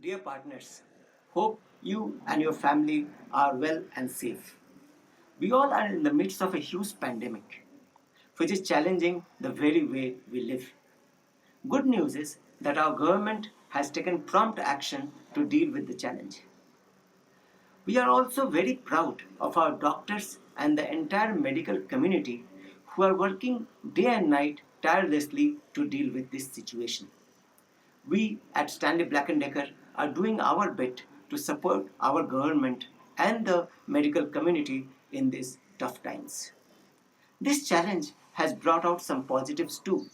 Dear partners, hope you and your family are well and safe. We all are in the midst of a huge pandemic, which is challenging the very way we live. Good news is that our government has taken prompt action to deal with the challenge. We are also very proud of our doctors and the entire medical community who are working day and night tirelessly to deal with this situation. We at Stanley Black& Decker are doing our bit to support our government and the medical community in these tough times. This challenge has brought out some positives too.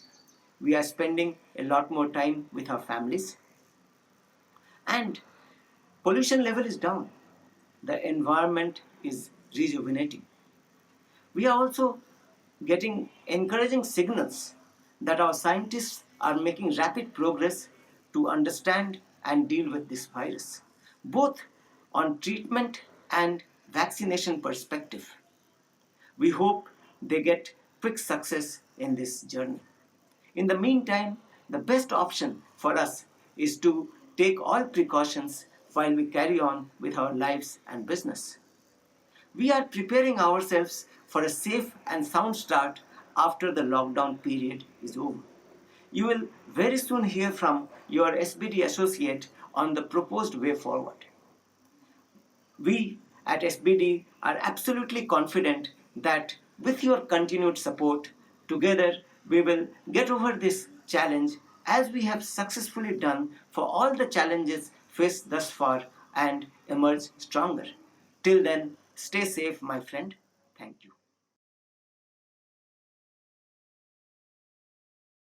We are spending a lot more time with our families and pollution level is down. The environment is rejuvenating. We are also getting encouraging signals that our scientists are making rapid progress to understand and deal with this virus, both on treatment and vaccination perspective. We hope they get quick success in this journey. In the meantime, the best option for us is to take all precautions while we carry on with our lives and business. We are preparing ourselves for a safe and sound start after the lockdown period is over. You will very soon hear from your SBD associate on the proposed way forward. We at SBD are absolutely confident that with your continued support, together we will get over this challenge as we have successfully done for all the challenges faced thus far and emerge stronger. Till then, stay safe, my friend. Thank you.